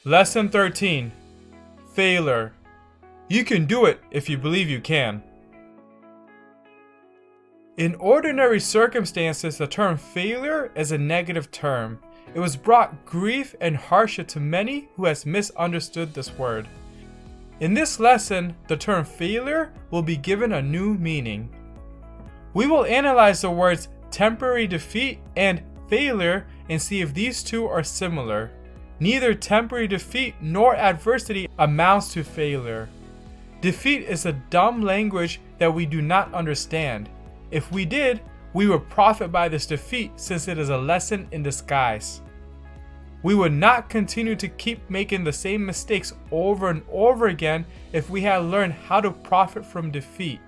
Lesson 13. Failure. You can do it if you believe you can. In ordinary circumstances, the term failure is a negative term. It was brought grief and hardship to many who has misunderstood this word. In this lesson, the term failure will be given a new meaning. We will analyze the words temporary defeat and failure and see if these two are similar. Neither temporary defeat nor adversity amounts to failure. Defeat is a dumb language that we do not understand. If we did, we would profit by this defeat since it is a lesson in disguise. We would not continue to keep making the same mistakes over and over again if we had learned how to profit from defeat.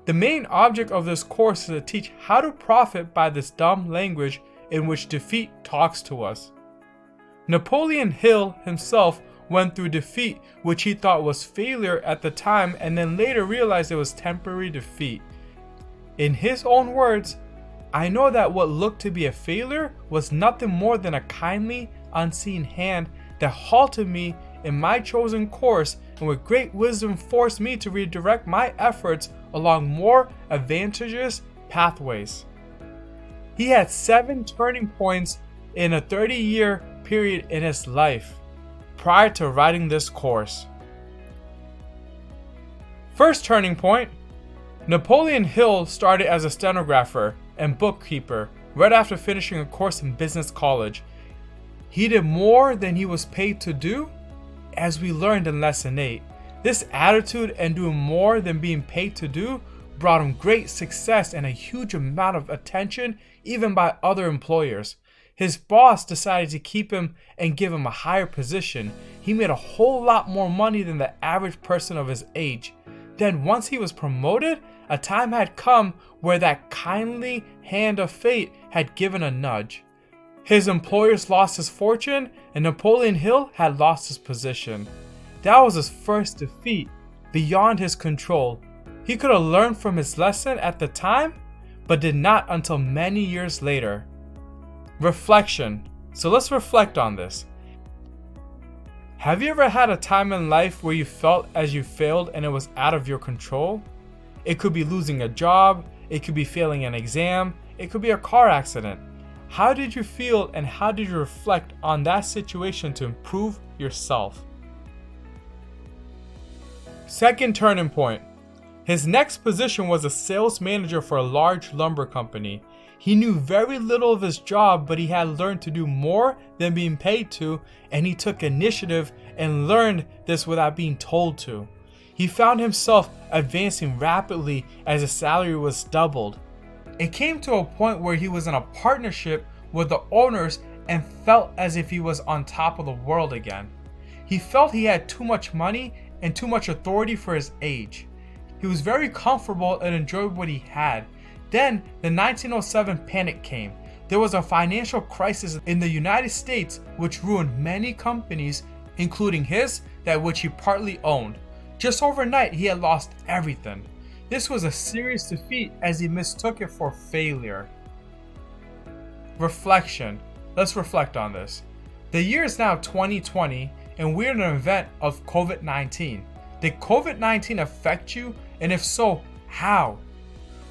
The main object of this course is to teach how to profit by this dumb language in which defeat talks to us. Napoleon Hill himself went through defeat, which he thought was failure at the time, and then later realized it was temporary defeat. In his own words, "I know that what looked to be a failure was nothing more than a kindly, unseen hand that halted me in my chosen course and with great wisdom forced me to redirect my efforts along more advantageous pathways." He had 7 turning points in a 30-year period in his life prior to writing this course. First turning point, Napoleon Hill started as a stenographer and bookkeeper right after finishing a course in business college. He did more than he was paid to do, as we learned in Lesson 8. This attitude and doing more than being paid to do brought him great success and a huge amount of attention even by other employers. His boss decided to keep him and give him a higher position. He made a whole lot more money than the average person of his age. Then once he was promoted, a time had come where that kindly hand of fate had given a nudge. His employers lost his fortune and Napoleon Hill had lost his position. That was his first defeat, beyond his control. He could have learned from his lesson at the time, but did not until many years later. Reflection. So let's reflect on this. Have you ever had a time in life where you felt as you failed and it was out of your control? It could be losing a job, it could be failing an exam, it could be a car accident. How did you feel and how did you reflect on that situation to improve yourself? Second turning point. His next position was a sales manager for a large lumber company. He knew very little of his job, but he had learned to do more than being paid to, and he took initiative and learned this without being told to. He found himself advancing rapidly as his salary was doubled. It came to a point where he was in a partnership with the owners and felt as if he was on top of the world again. He felt he had too much money and too much authority for his age. He was very comfortable and enjoyed what he had. Then the 1907 panic came. There was a financial crisis in the United States which ruined many companies, including his, that which he partly owned. Just overnight, he had lost everything. This was a serious defeat as he mistook it for failure. Reflection. Let's reflect on this. The year is now 2020 and we're in an event of COVID-19. Did COVID-19 affect you? And if so, how?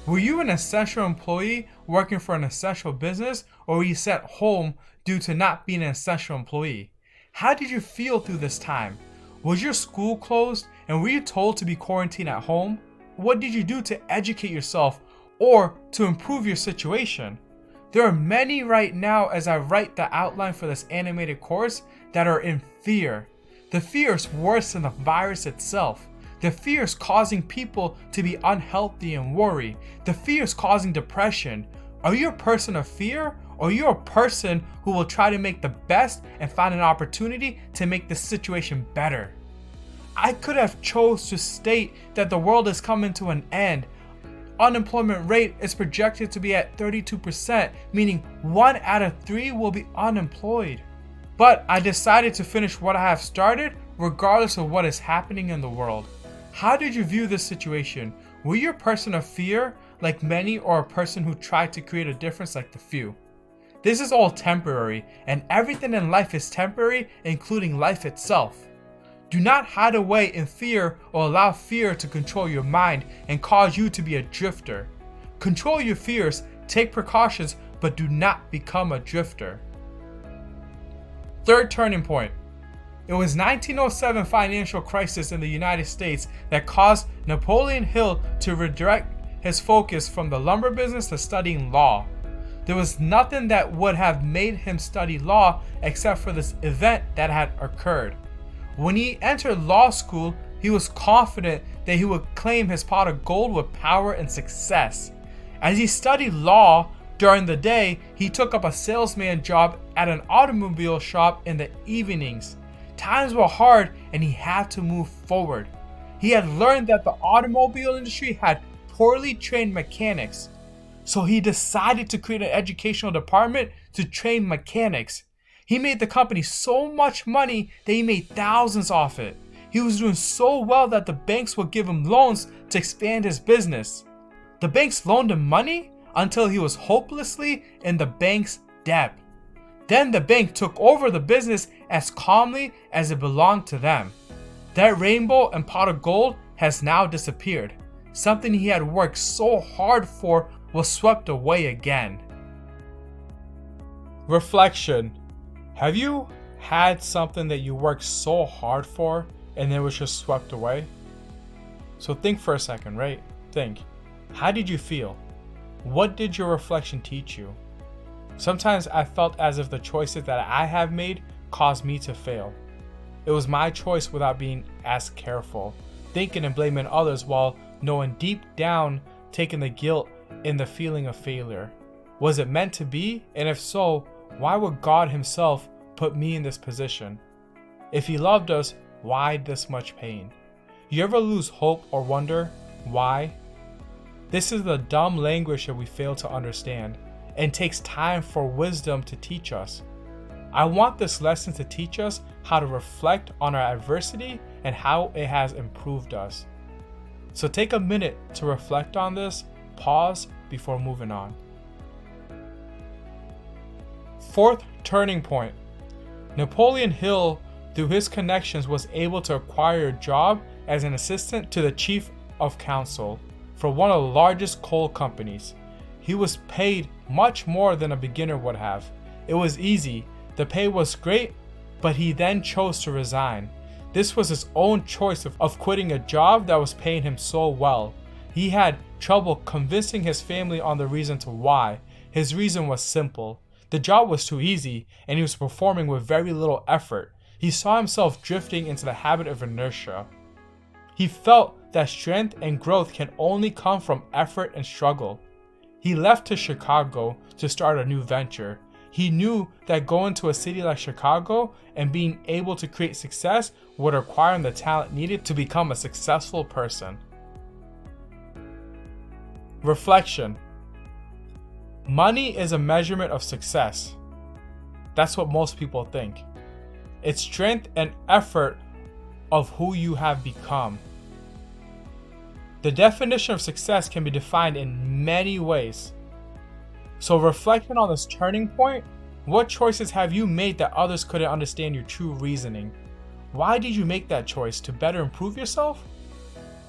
Were you an essential employee working for an essential business, or were you sent home due to not being an essential employee? How did you feel through this time? Was your school closed and were you told to be quarantined at home? What did you do to educate yourself or to improve your situation? There are many right now as I write the outline for this animated course that are in fear. The fear is worse than the virus itself. The fear is causing people to be unhealthy and worry. The fear is causing depression. Are you a person of fear, or are you a person who will try to make the best and find an opportunity to make the situation better? I could have chose to state that the world is coming to an end. Unemployment rate is projected to be at 32%, meaning 1 out of 3 will be unemployed. But I decided to finish what I have started regardless of what is happening in the world. How did you view this situation? Were you a person of fear, like many, or a person who tried to create a difference like the few? This is all temporary, and everything in life is temporary, including life itself. Do not hide away in fear or allow fear to control your mind and cause you to be a drifter. Control your fears, take precautions, but do not become a drifter. Third turning point. It was 1907 financial crisis in the United States that caused Napoleon Hill to redirect his focus from the lumber business to studying law. There was nothing that would have made him study law except for this event that had occurred. When he entered law school, he was confident that he would claim his pot of gold with power and success. As he studied law during the day, he took up a salesman job at an automobile shop in the evenings. Times were hard and he had to move forward. He had learned that the automobile industry had poorly trained mechanics. So he decided to create an educational department to train mechanics. He made the company so much money that he made thousands off it. He was doing so well that the banks would give him loans to expand his business. The banks loaned him money until he was hopelessly in the bank's debt. Then the bank took over the business as calmly as it belonged to them. That rainbow and pot of gold has now disappeared. Something he had worked so hard for was swept away again. Reflection. Have you had something that you worked so hard for and then was just swept away? So think for a second, right? Think. How did you feel? What did your reflection teach you? Sometimes I felt as if the choices that I have made caused me to fail. It was my choice without being as careful, thinking and blaming others while knowing deep down, taking the guilt in the feeling of failure. Was it meant to be? And if so, why would God himself put me in this position? If he loved us, why this much pain? You ever lose hope or wonder why? This is the dumb language that we fail to understand, and takes time for wisdom to teach us. I want this lesson to teach us how to reflect on our adversity and how it has improved us. So take a minute to reflect on this, pause before moving on. Fourth turning point. Napoleon Hill, through his connections, was able to acquire a job as an assistant to the chief of counsel for one of the largest coal companies. He was paid much more than a beginner would have. It was easy, the pay was great, but he then chose to resign. This was his own choice of quitting a job that was paying him so well. He had trouble convincing his family on the reason to why. His reason was simple. The job was too easy, and he was performing with very little effort. He saw himself drifting into the habit of inertia. He felt that strength and growth can only come from effort and struggle. He left to Chicago to start a new venture. He knew that going to a city like Chicago and being able to create success would require him the talent needed to become a successful person. Reflection. Money is a measurement of success. That's what most people think. It's strength and effort of who you have become. The definition of success can be defined in many ways. So reflecting on this turning point, what choices have you made that others couldn't understand your true reasoning? Why did you make that choice? To better improve yourself?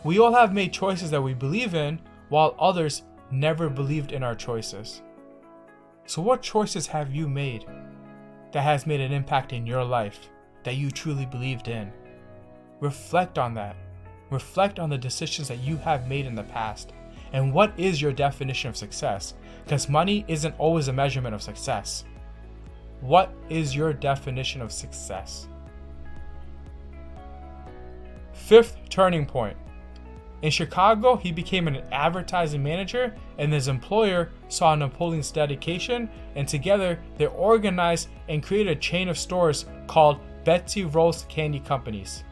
We all have made choices that we believe in, while others never believed in our choices. So what choices have you made that has made an impact in your life that you truly believed in? Reflect on that. Reflect on the decisions that you have made in the past. And what is your definition of success? Because money isn't always a measurement of success. What is your definition of success? Fifth turning point. In Chicago, he became an advertising manager, and his employer saw Napoleon's dedication, and together they organized and created a chain of stores called Betsy Ross Candy Companies.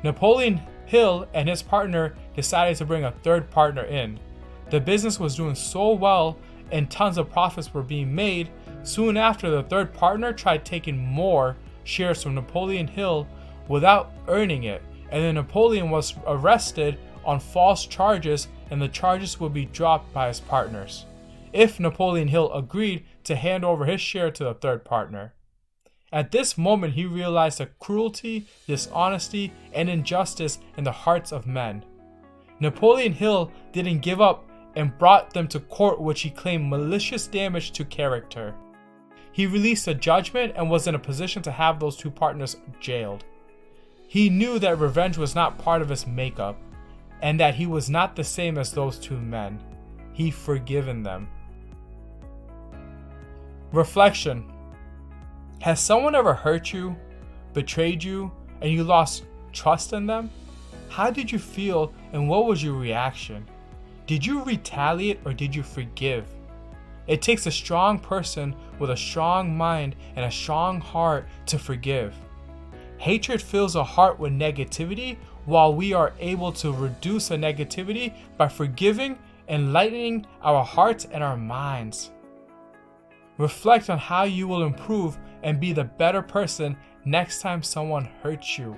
Napoleon Hill and his partner decided to bring a third partner in. The business was doing so well and tons of profits were being made. Soon after, the third partner tried taking more shares from Napoleon Hill without earning it, and then Napoleon was arrested on false charges, and the charges would be dropped by his partners. if Napoleon Hill agreed to hand over his share to the third partner. At this moment, he realized the cruelty, dishonesty, and injustice in the hearts of men. Napoleon Hill didn't give up and brought them to court, which he claimed malicious damage to character. He released a judgment and was in a position to have those two partners jailed. He knew that revenge was not part of his makeup, and that he was not the same as those two men. He forgiven them. Reflection. Has someone ever hurt you, betrayed you, and you lost trust in them? How did you feel and what was your reaction? Did you retaliate or did you forgive? It takes a strong person with a strong mind and a strong heart to forgive. Hatred fills a heart with negativity, while we are able to reduce the negativity by forgiving and lightening our hearts and our minds. Reflect on how you will improve and be the better person next time someone hurts you.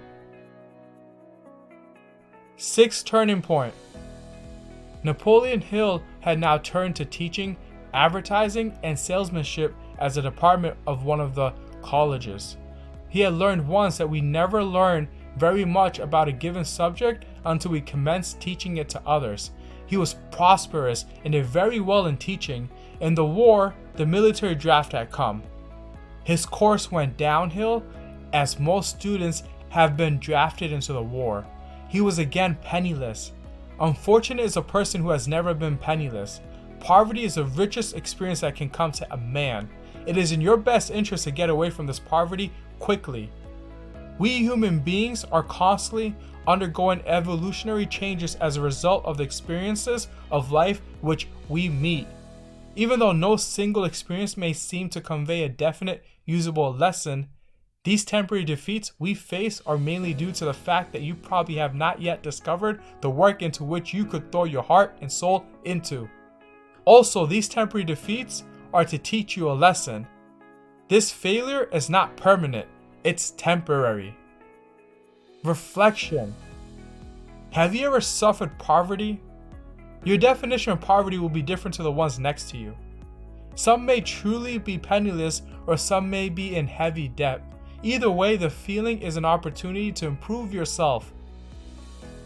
6th turning point. Napoleon Hill had now turned to teaching, advertising, and salesmanship as a department of one of the colleges. He had learned once that we never learn very much about a given subject until we commence teaching it to others. He was prosperous and did very well in teaching. In the war, the military draft had come. His course went downhill as most students have been drafted into the war. He was again penniless. Unfortunate is a person who has never been penniless. Poverty is the richest experience that can come to a man. It is in your best interest to get away from this poverty quickly. We human beings are constantly undergoing evolutionary changes as a result of the experiences of life which we meet. Even though no single experience may seem to convey a definite, usable lesson, these temporary defeats we face are mainly due to the fact that you probably have not yet discovered the work into which you could throw your heart and soul into. Also, these temporary defeats are to teach you a lesson. This failure is not permanent, it's temporary. Reflection. Have you ever suffered poverty? Your definition of poverty will be different to the ones next to you. Some may truly be penniless, or some may be in heavy debt. Either way, the feeling is an opportunity to improve yourself.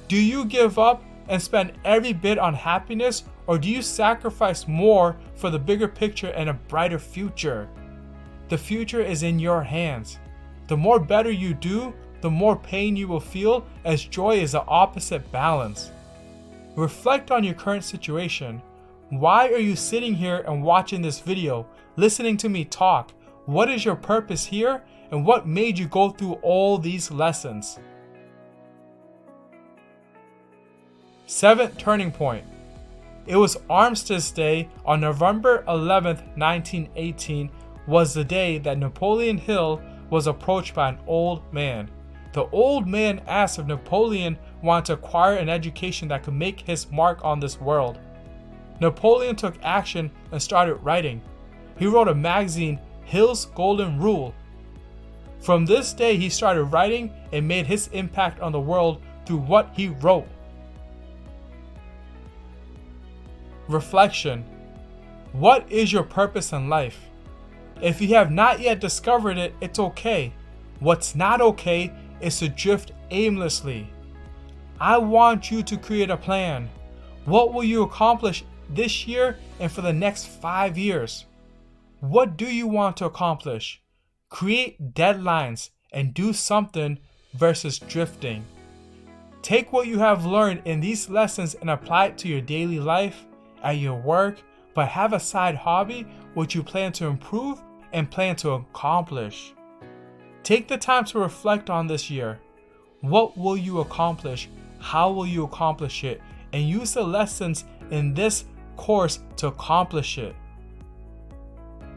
Do you give up and spend every bit on happiness, or do you sacrifice more for the bigger picture and a brighter future? The future is in your hands. The more better you do, the more pain you will feel, as joy is the opposite balance. Reflect on your current situation. Why are you sitting here and watching this video, listening to me talk? What is your purpose here, and what made you go through all these lessons? 7th turning point. It was Armistice Day on November 11th, 1918, was the day that Napoleon Hill was approached by an old man. The old man asked if Napoleon wanted to acquire an education that could make his mark on this world. Napoleon took action and started writing. He wrote a magazine, Hill's Golden Rule. From this day, he started writing and made his impact on the world through what he wrote. Reflection. What is your purpose in life? If you have not yet discovered it, it's okay. What's not okay is to drift aimlessly. I want you to create a plan. What will you accomplish this year and for the next 5 years? What do you want to accomplish? Create deadlines and do something versus drifting. Take what you have learned in these lessons and apply it to your daily life, at your work, but have a side hobby which you plan to improve and plan to accomplish. Take the time to reflect on this year. What will you accomplish? How will you accomplish it? And use the lessons in this course to accomplish it.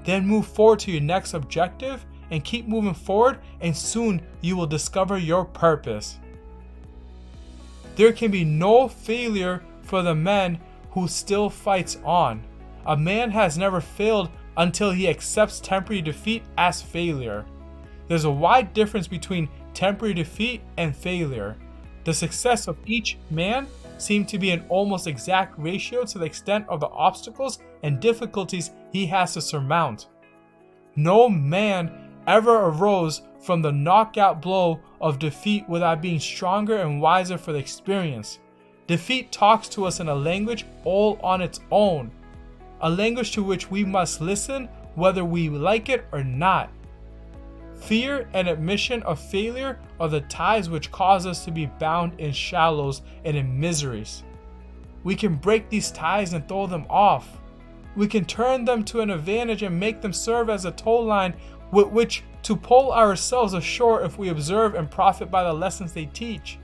Then move forward to your next objective and keep moving forward, and soon you will discover your purpose. There can be no failure for the man who still fights on. A man has never failed until he accepts temporary defeat as failure. There's a wide difference between temporary defeat and failure. The success of each man seemed to be an almost exact ratio to the extent of the obstacles and difficulties he has to surmount. No man ever arose from the knockout blow of defeat without being stronger and wiser for the experience. Defeat talks to us in a language all on its own, a language to which we must listen whether we like it or not. Fear and admission of failure are the ties which cause us to be bound in shallows and in miseries. We can break these ties and throw them off. We can turn them to an advantage and make them serve as a tow line with which to pull ourselves ashore if we observe and profit by the lessons they teach.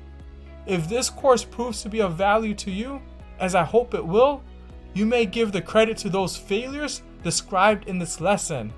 If this course proves to be of value to you, as I hope it will, you may give the credit to those failures described in this lesson.